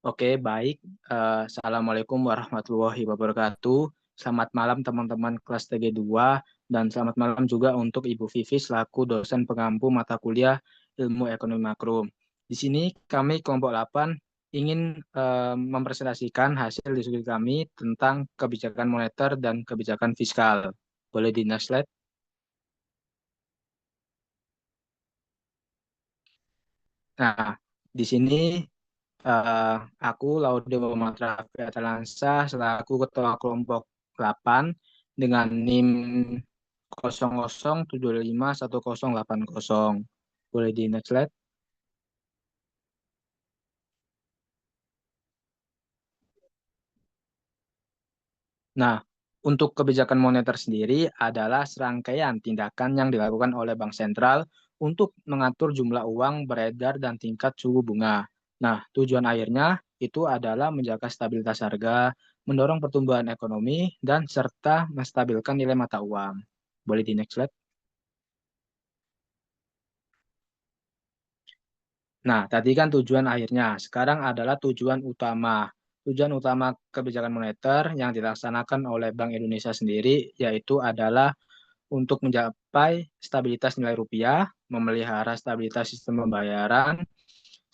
Oke, baik. Assalamualaikum warahmatullahi wabarakatuh. Selamat malam teman-teman kelas TG2 dan selamat malam juga untuk Ibu Vivi selaku dosen pengampu mata kuliah Ilmu Ekonomi Makro. Di sini kami kelompok 8 ingin mempresentasikan hasil diskusi kami tentang kebijakan moneter dan kebijakan fiskal. Boleh di next slide? Nah, di sini eh, aku Laude Muhammad Rafi Atalansa selaku Ketua Kelompok 8 dengan NIM 00751080. Boleh di next slide. Nah, untuk kebijakan moneter sendiri adalah serangkaian tindakan yang dilakukan oleh Bank Sentral untuk mengatur jumlah uang beredar dan tingkat suku bunga. Nah, tujuan akhirnya itu adalah menjaga stabilitas harga, mendorong pertumbuhan ekonomi, dan serta menstabilkan nilai mata uang. Boleh di next slide. Nah, tadi kan tujuan akhirnya. Sekarang adalah tujuan utama. Tujuan utama kebijakan moneter yang dilaksanakan oleh Bank Indonesia sendiri yaitu adalah untuk mencapai stabilitas nilai rupiah, memelihara stabilitas sistem pembayaran,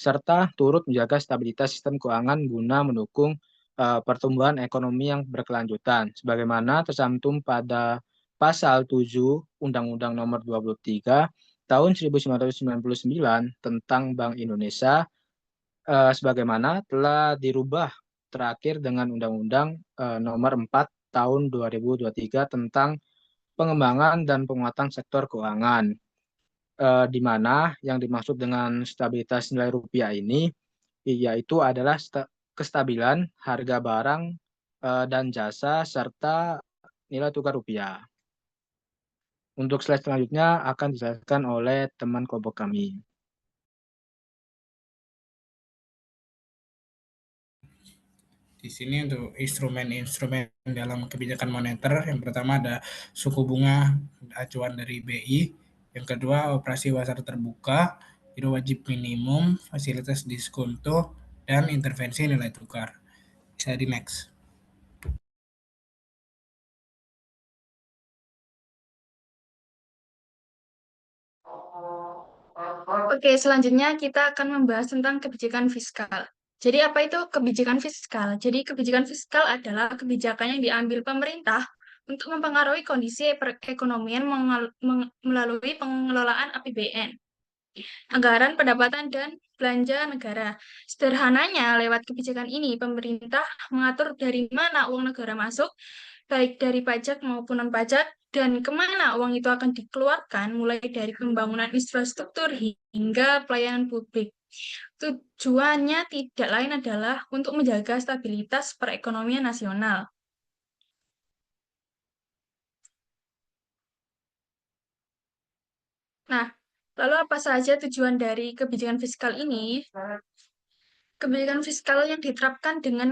serta turut menjaga stabilitas sistem keuangan guna mendukung pertumbuhan ekonomi yang berkelanjutan. Sebagaimana tercantum pada Pasal 7 Undang-Undang Nomor 23 Tahun 1999 tentang Bank Indonesia, sebagaimana telah dirubah terakhir dengan Undang-Undang Nomor 4 Tahun 2023 tentang pengembangan dan penguatan sektor keuangan, di mana yang dimaksud dengan stabilitas nilai rupiah ini yaitu adalah kestabilan harga barang dan jasa serta nilai tukar rupiah. Untuk slide selanjutnya akan dijelaskan oleh teman kelompok kami. Di sini untuk instrumen-instrumen dalam kebijakan moneter, yang pertama ada suku bunga acuan dari BI, yang kedua operasi pasar terbuka, giro wajib minimum, fasilitas diskonto, dan intervensi nilai tukar. Bisa di next. Oke, selanjutnya kita akan membahas tentang kebijakan fiskal. Jadi apa itu kebijakan fiskal? Jadi kebijakan fiskal adalah kebijakan yang diambil pemerintah untuk mempengaruhi kondisi perekonomian melalui pengelolaan APBN, anggaran pendapatan dan belanja negara. Sederhananya, lewat kebijakan ini pemerintah mengatur dari mana uang negara masuk, baik dari pajak maupun non-pajak, dan kemana uang itu akan dikeluarkan, mulai dari pembangunan infrastruktur hingga pelayanan publik. Tujuannya tidak lain adalah untuk menjaga stabilitas perekonomian nasional. Nah, lalu apa saja tujuan dari kebijakan fiskal ini? Kebijakan fiskal yang diterapkan dengan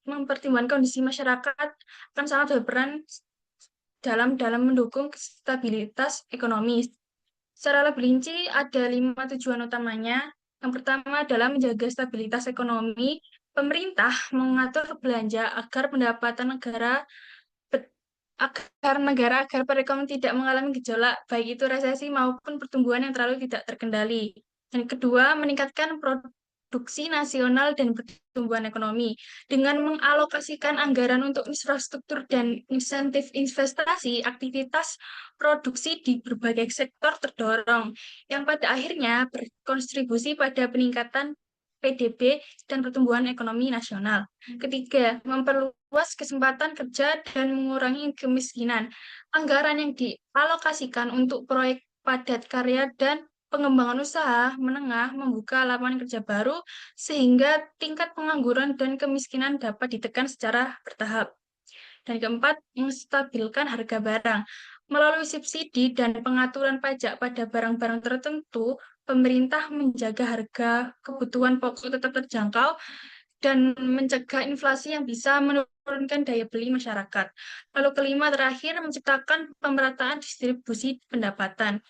mempertimbangkan kondisi masyarakat akan sangat berperan dalam mendukung stabilitas ekonomi. Secara lebih rinci, ada 5 tujuan utamanya. Yang pertama adalah menjaga stabilitas ekonomi. Pemerintah mengatur belanja agar pendapatan negara agar perekonomian tidak mengalami gejolak, baik itu resesi maupun pertumbuhan yang terlalu tidak terkendali. Dan kedua, meningkatkan produksi nasional dan pertumbuhan ekonomi dengan mengalokasikan anggaran untuk infrastruktur dan insentif investasi. Aktivitas produksi di berbagai sektor terdorong, yang pada akhirnya berkontribusi pada peningkatan PDB dan pertumbuhan ekonomi nasional. Ketiga, memperluas kesempatan kerja dan mengurangi kemiskinan. Anggaran yang dialokasikan untuk proyek padat karya dan pengembangan usaha menengah membuka lapangan kerja baru sehingga tingkat pengangguran dan kemiskinan dapat ditekan secara bertahap. Dan keempat, menstabilkan harga barang. Melalui subsidi dan pengaturan pajak pada barang-barang tertentu, pemerintah menjaga harga kebutuhan pokok tetap terjangkau dan mencegah inflasi yang bisa menurunkan daya beli masyarakat. Lalu kelima, terakhir, menciptakan pemerataan distribusi pendapatan.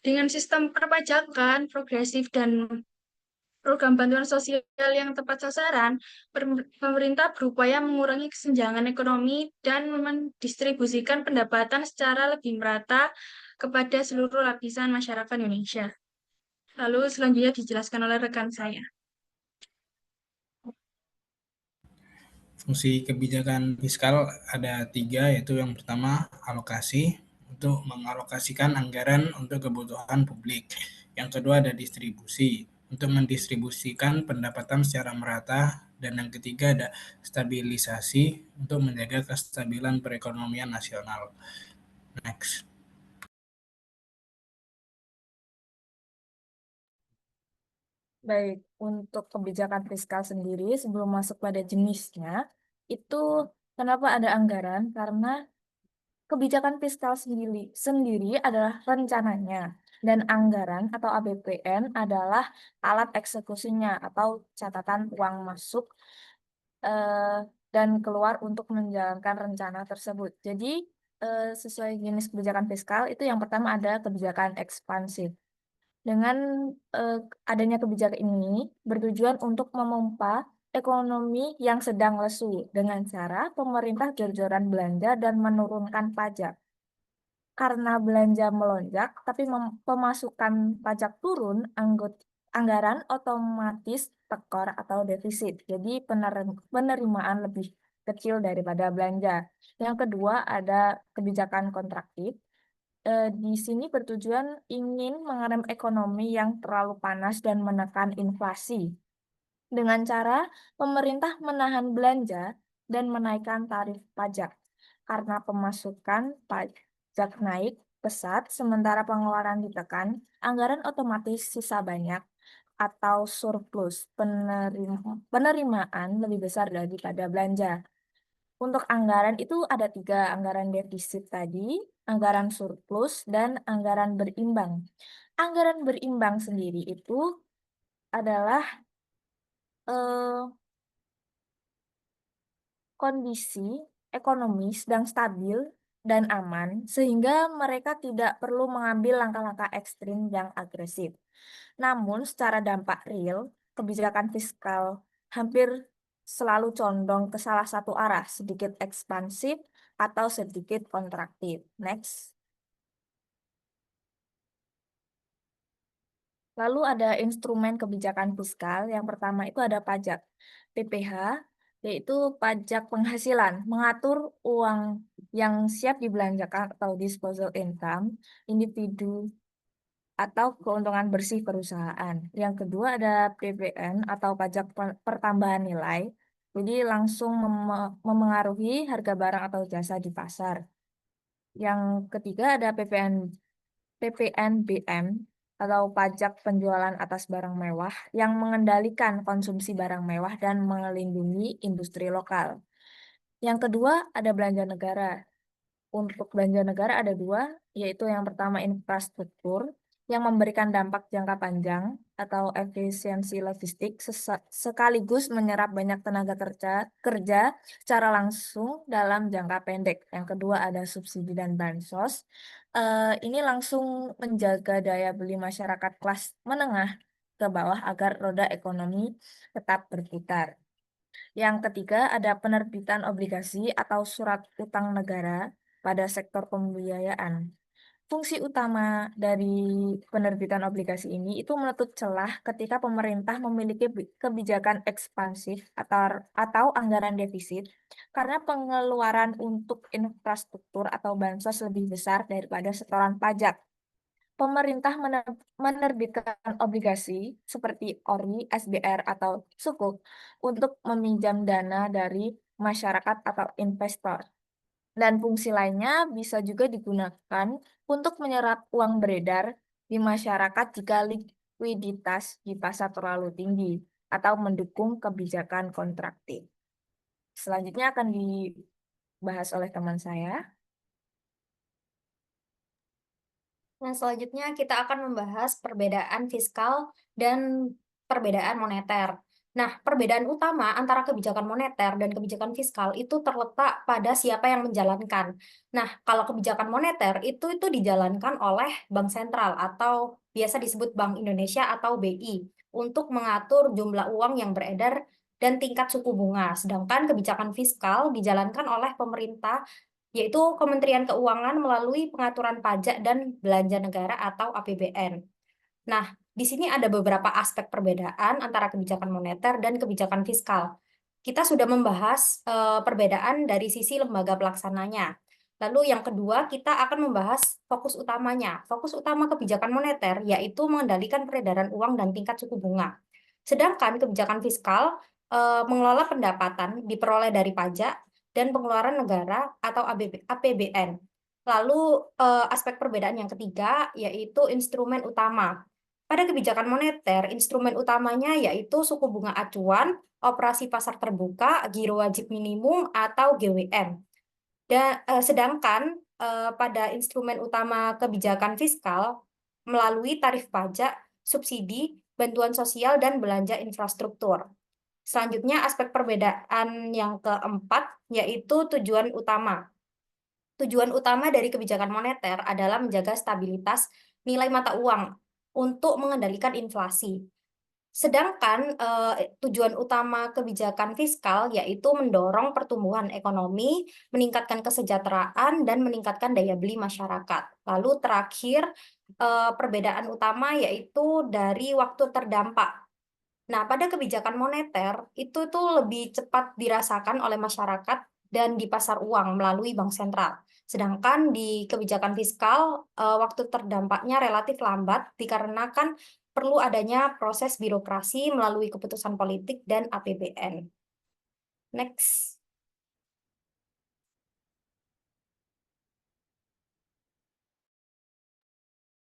Dengan sistem perpajakan progresif dan program bantuan sosial yang tepat sasaran, pemerintah berupaya mengurangi kesenjangan ekonomi dan mendistribusikan pendapatan secara lebih merata kepada seluruh lapisan masyarakat Indonesia. Lalu selanjutnya dijelaskan oleh rekan saya. Fungsi kebijakan fiskal ada 3, yaitu yang pertama alokasi, untuk mengalokasikan anggaran untuk kebutuhan publik. Yang kedua ada distribusi, untuk mendistribusikan pendapatan secara merata. Dan yang ketiga ada stabilisasi, untuk menjaga kestabilan perekonomian nasional. Next. Baik, untuk kebijakan fiskal sendiri, sebelum masuk pada jenisnya, itu kenapa ada anggaran? Karena kebijakan fiskal sendiri adalah rencananya, dan anggaran atau APBN adalah alat eksekusinya atau catatan uang masuk dan keluar untuk menjalankan rencana tersebut. Jadi, sesuai jenis kebijakan fiskal, itu yang pertama ada kebijakan ekspansif. Dengan adanya kebijakan ini bertujuan untuk memompa ekonomi yang sedang lesu dengan cara pemerintah jor-joran belanja dan menurunkan pajak. Karena belanja melonjak, tapi pemasukan pajak turun, anggaran otomatis tekor atau defisit. Jadi penerimaan lebih kecil daripada belanja. Yang kedua ada kebijakan kontraktif. Di sini bertujuan ingin mengerem ekonomi yang terlalu panas dan menekan inflasi. Dengan cara pemerintah menahan belanja dan menaikkan tarif pajak. Karena pemasukan pajak naik pesat sementara pengeluaran ditekan, anggaran otomatis sisa banyak atau surplus penerimaan lebih besar daripada belanja. Untuk anggaran itu ada 3, anggaran defisit tadi, anggaran surplus, dan anggaran berimbang. Anggaran berimbang sendiri itu adalah kondisi ekonomi sedang stabil dan aman, sehingga mereka tidak perlu mengambil langkah-langkah ekstrim yang agresif. Namun, secara dampak real, kebijakan fiskal hampir selalu condong ke salah satu arah, sedikit ekspansif atau sedikit kontraktif. Next. Lalu ada instrumen kebijakan fiskal. Yang pertama itu ada pajak PPh, yaitu pajak penghasilan, mengatur uang yang siap dibelanjakan atau disposal income individu atau keuntungan bersih perusahaan. Yang kedua ada PPN atau pajak pertambahan nilai, jadi langsung memengaruhi harga barang atau jasa di pasar. Yang ketiga ada PPNBM atau pajak penjualan atas barang mewah yang mengendalikan konsumsi barang mewah dan melindungi industri lokal. Yang kedua ada belanja negara. Untuk belanja negara ada 2, yaitu yang pertama infrastruktur yang memberikan dampak jangka panjang atau efisiensi logistik sekaligus menyerap banyak tenaga kerja secara langsung dalam jangka pendek. Yang kedua ada subsidi dan bansos. Ini langsung menjaga daya beli masyarakat kelas menengah ke bawah agar roda ekonomi tetap berputar. Yang ketiga ada penerbitan obligasi atau surat utang negara pada sektor pembiayaan. Fungsi utama dari penerbitan obligasi ini itu menutup celah ketika pemerintah memiliki kebijakan ekspansif atau anggaran defisit karena pengeluaran untuk infrastruktur atau bansos lebih besar daripada setoran pajak. Pemerintah menerbitkan obligasi seperti ORI, SBR, atau Sukuk untuk meminjam dana dari masyarakat atau investor. Dan fungsi lainnya bisa juga digunakan untuk menyerap uang beredar di masyarakat jika likuiditas di pasar terlalu tinggi atau mendukung kebijakan kontraktif. Selanjutnya akan dibahas oleh teman saya. Nah, selanjutnya kita akan membahas perbedaan fiskal dan perbedaan moneter. Nah, perbedaan utama antara kebijakan moneter dan kebijakan fiskal itu terletak pada siapa yang menjalankan. Nah, kalau kebijakan moneter itu dijalankan oleh Bank Sentral atau biasa disebut Bank Indonesia atau BI. untuk mengatur jumlah uang yang beredar dan tingkat suku bunga. Sedangkan kebijakan fiskal dijalankan oleh pemerintah, yaitu Kementerian Keuangan melalui pengaturan pajak dan belanja negara atau APBN. Nah, di sini ada beberapa aspek perbedaan antara kebijakan moneter dan kebijakan fiskal. Kita sudah membahas perbedaan dari sisi lembaga pelaksananya. Lalu yang kedua, kita akan membahas fokus utamanya. Fokus utama kebijakan moneter yaitu mengendalikan peredaran uang dan tingkat suku bunga. Sedangkan kebijakan fiskal mengelola pendapatan diperoleh dari pajak dan pengeluaran negara atau APBN. Lalu aspek perbedaan yang ketiga yaitu instrumen utama. Pada kebijakan moneter, instrumen utamanya yaitu suku bunga acuan, operasi pasar terbuka, giro wajib minimum atau GWM. Dan sedangkan pada instrumen utama kebijakan fiskal melalui tarif pajak, subsidi, bantuan sosial dan belanja infrastruktur. Selanjutnya aspek perbedaan yang keempat yaitu tujuan utama. Tujuan utama dari kebijakan moneter adalah menjaga stabilitas nilai mata uang untuk mengendalikan inflasi. Sedangkan tujuan utama kebijakan fiskal yaitu mendorong pertumbuhan ekonomi, meningkatkan kesejahteraan, dan meningkatkan daya beli masyarakat. Lalu terakhir, perbedaan utama yaitu dari waktu terdampak. Nah, pada kebijakan moneter, itu tuh lebih cepat dirasakan oleh masyarakat dan di pasar uang melalui bank sentral. Sedangkan di kebijakan fiskal, waktu terdampaknya relatif lambat dikarenakan perlu adanya proses birokrasi melalui keputusan politik dan APBN. Next.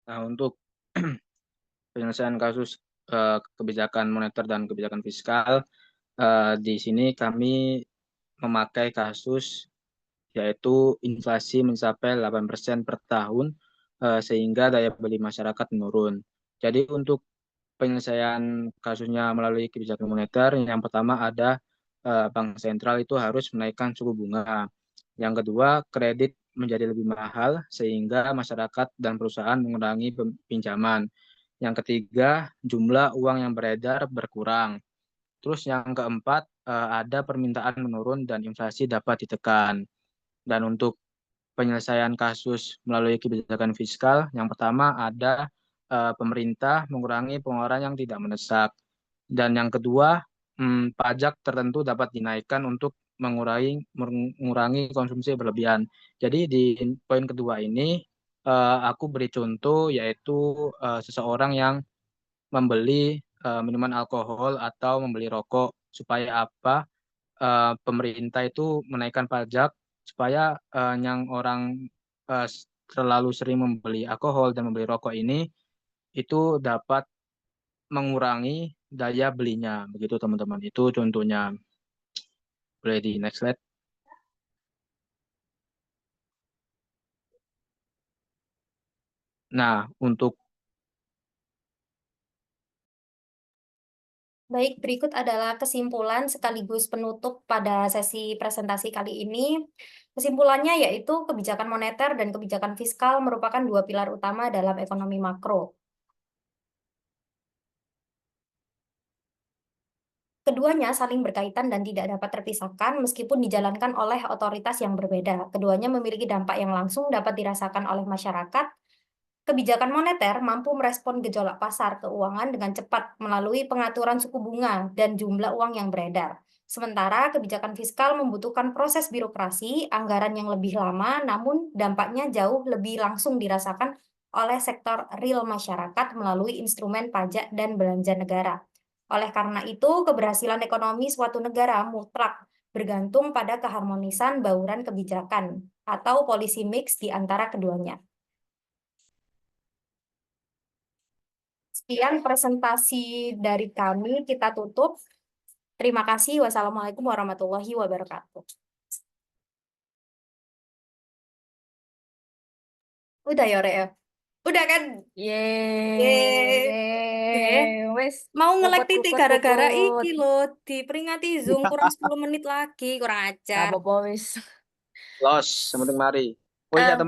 Nah, untuk penyelesaian kasus kebijakan moneter dan kebijakan fiskal, di sini kami memakai kasus yaitu inflasi mencapai 8% per tahun sehingga daya beli masyarakat menurun. Jadi untuk penyelesaian kasusnya melalui kebijakan moneter, yang pertama ada bank sentral itu harus menaikkan suku bunga. Yang kedua, kredit menjadi lebih mahal sehingga masyarakat dan perusahaan mengurangi pinjaman. Yang ketiga, jumlah uang yang beredar berkurang. Terus yang keempat, ada permintaan menurun dan inflasi dapat ditekan. Dan untuk penyelesaian kasus melalui kebijakan fiskal, yang pertama ada pemerintah mengurangi pengeluaran yang tidak mendesak. Dan yang kedua, pajak tertentu dapat dinaikkan untuk mengurangi konsumsi berlebihan. Jadi di poin kedua ini, aku beri contoh yaitu seseorang yang membeli minuman alkohol atau membeli rokok supaya apa? Pemerintah itu menaikkan pajak supaya yang orang terlalu sering membeli alkohol dan membeli rokok ini itu dapat mengurangi daya belinya. Begitu teman-teman. Itu contohnya. Boleh di next slide. Nah, untuk Baik, berikut adalah kesimpulan sekaligus penutup pada sesi presentasi kali ini. Kesimpulannya yaitu kebijakan moneter dan kebijakan fiskal merupakan dua pilar utama dalam ekonomi makro. Keduanya saling berkaitan dan tidak dapat terpisahkan meskipun dijalankan oleh otoritas yang berbeda. Keduanya memiliki dampak yang langsung dapat dirasakan oleh masyarakat. Kebijakan moneter mampu merespon gejolak pasar keuangan dengan cepat melalui pengaturan suku bunga dan jumlah uang yang beredar. Sementara kebijakan fiskal membutuhkan proses birokrasi, anggaran yang lebih lama, namun dampaknya jauh lebih langsung dirasakan oleh sektor real masyarakat melalui instrumen pajak dan belanja negara. Oleh karena itu, keberhasilan ekonomi suatu negara mutlak bergantung pada keharmonisan bauran kebijakan atau policy mix di antara keduanya. Sekian presentasi dari kami, kita tutup. Terima kasih. Wassalamualaikum warahmatullahi wabarakatuh. Udah ya, Rek? Udah kan? Yeay. Wes, Mau nge-lag titik gara-gara puput. iki loh, diperingati Zoom kurang 10 menit lagi, kurang ajar. Apa wis. los, sementing mari. Oh iya, teman.